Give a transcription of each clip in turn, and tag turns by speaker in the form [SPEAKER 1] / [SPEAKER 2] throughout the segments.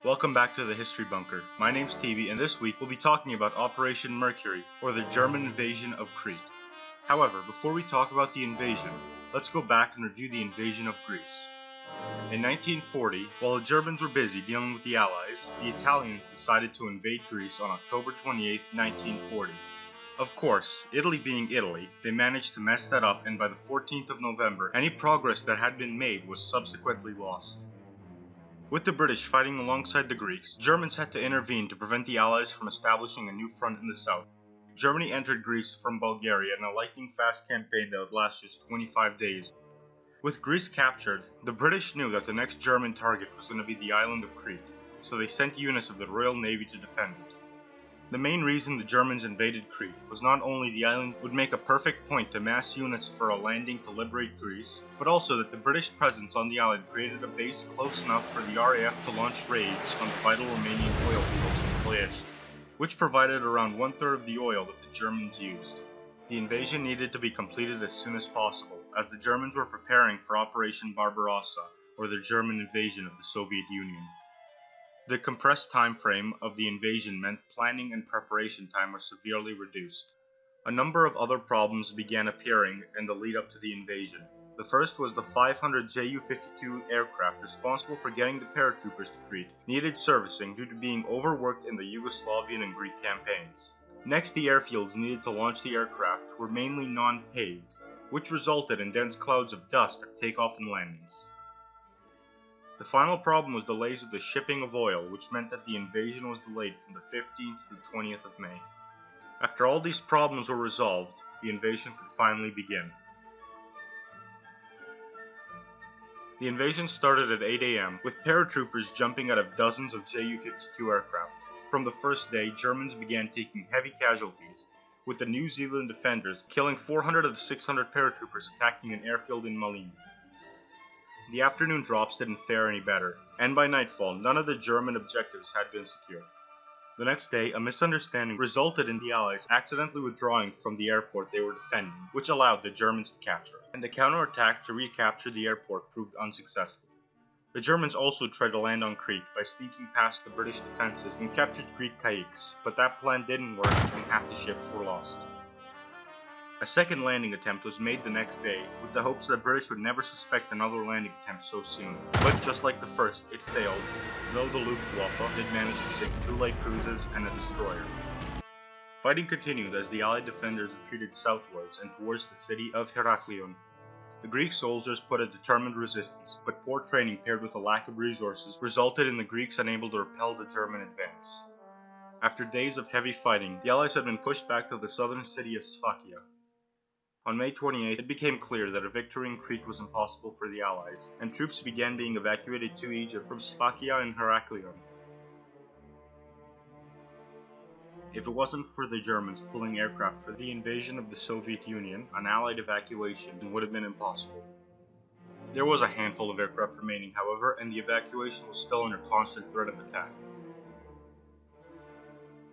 [SPEAKER 1] Welcome back to the History Bunker. My name's TV, and this week we'll be talking about Operation Mercury, or the German invasion of Crete. However, before we talk about the invasion, let's go back and review the invasion of Greece. In 1940, while the Germans were busy dealing with the Allies, the Italians decided to invade Greece on October 28, 1940. Of course, Italy being Italy, they managed to mess that up, and by the 14th of November, any progress that had been made was subsequently lost. With the British fighting alongside the Greeks, Germans had to intervene to prevent the Allies from establishing a new front in the south. Germany entered Greece from Bulgaria in a lightning-fast campaign that would last just 25 days. With Greece captured, the British knew that the next German target was going to be the island of Crete, so they sent units of the Royal Navy to defend it. The main reason the Germans invaded Crete was not only the island would make a perfect point to mass units for a landing to liberate Greece, but also that the British presence on the island created a base close enough for the RAF to launch raids on the vital Romanian oil fields in Ploiești, which provided around one-third of the oil that the Germans used. The invasion needed to be completed as soon as possible, as the Germans were preparing for Operation Barbarossa, or the German invasion of the Soviet Union. The compressed time frame of the invasion meant planning and preparation time were severely reduced. A number of other problems began appearing in the lead-up to the invasion. The first was the 500 Ju-52 aircraft responsible for getting the paratroopers to Crete needed servicing due to being overworked in the Yugoslavian and Greek campaigns. Next, the airfields needed to launch the aircraft were mainly non-paved, which resulted in dense clouds of dust at takeoff and landings. The final problem was delays with the shipping of oil, which meant that the invasion was delayed from the 15th to the 20th of May. After all these problems were resolved, the invasion could finally begin. The invasion started at 8 a.m., with paratroopers jumping out of dozens of Ju-52 aircraft. From the first day, Germans began taking heavy casualties, with the New Zealand defenders killing 400 of the 600 paratroopers attacking an airfield in Malin. The afternoon drops didn't fare any better, and by nightfall, none of the German objectives had been secured. The next day, a misunderstanding resulted in the Allies accidentally withdrawing from the airport they were defending, which allowed the Germans to capture it, and the counterattack to recapture the airport proved unsuccessful. The Germans also tried to land on Crete by sneaking past the British defenses and captured Greek caiques, but that plan didn't work and half the ships were lost. A second landing attempt was made the next day, with the hopes that the British would never suspect another landing attempt so soon. But just like the first, it failed, though the Luftwaffe did manage to sink 2 light cruisers and a destroyer. Fighting continued as the Allied defenders retreated southwards and towards the city of Heraklion. The Greek soldiers put a determined resistance, but poor training paired with a lack of resources resulted in the Greeks unable to repel the German advance. After days of heavy fighting, the Allies had been pushed back to the southern city of Sfakia. On May 28th, it became clear that a victory in Crete was impossible for the Allies, and troops began being evacuated to Egypt from Sfakia and Heraklion. If it wasn't for the Germans pulling aircraft for the invasion of the Soviet Union, an Allied evacuation would have been impossible. There was a handful of aircraft remaining, however, and the evacuation was still under constant threat of attack.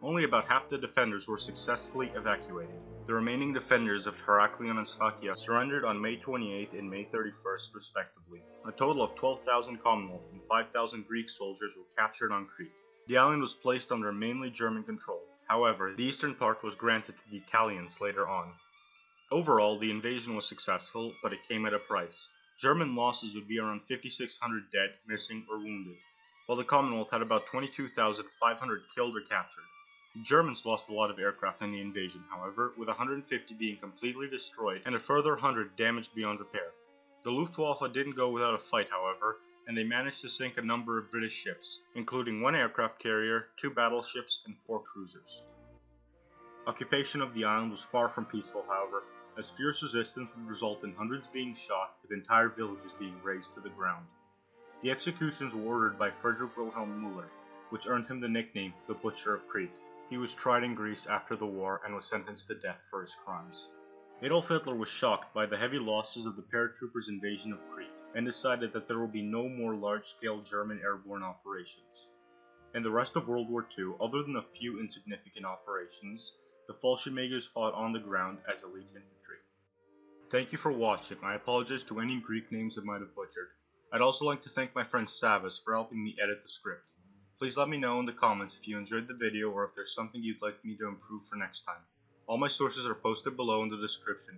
[SPEAKER 1] Only about half the defenders were successfully evacuated. The remaining defenders of Heraklion and Sfakia surrendered on May 28th and May 31st respectively. A total of 12,000 Commonwealth and 5,000 Greek soldiers were captured on Crete. The island was placed under mainly German control. However, the eastern part was granted to the Italians later on. Overall, the invasion was successful, but it came at a price. German losses would be around 5,600 dead, missing, or wounded, while the Commonwealth had about 22,500 killed or captured. The Germans lost a lot of aircraft in the invasion, however, with 150 being completely destroyed and a further 100 damaged beyond repair. The Luftwaffe didn't go without a fight, however, and they managed to sink a number of British ships, including 1 aircraft carrier, 2 battleships, and 4 cruisers. Occupation of the island was far from peaceful, however, as fierce resistance would result in hundreds being shot, with entire villages being razed to the ground. The executions were ordered by Friedrich Wilhelm Müller, which earned him the nickname the Butcher of Crete. He was tried in Greece after the war and was sentenced to death for his crimes. Adolf Hitler was shocked by the heavy losses of the paratroopers' invasion of Crete and decided that there will be no more large-scale German airborne operations. In the rest of World War II, other than a few insignificant operations, the Fallschirmjägers fought on the ground as elite infantry. Thank you for watching. I apologize to any Greek names I might have butchered. I'd also like to thank my friend Savas for helping me edit the script. Please let me know in the comments if you enjoyed the video or if there's something you'd like me to improve for next time. All my sources are posted below in the description.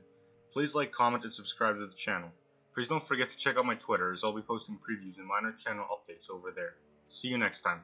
[SPEAKER 1] Please like, comment, and subscribe to the channel. Please don't forget to check out my Twitter, as I'll be posting previews and minor channel updates over there. See you next time.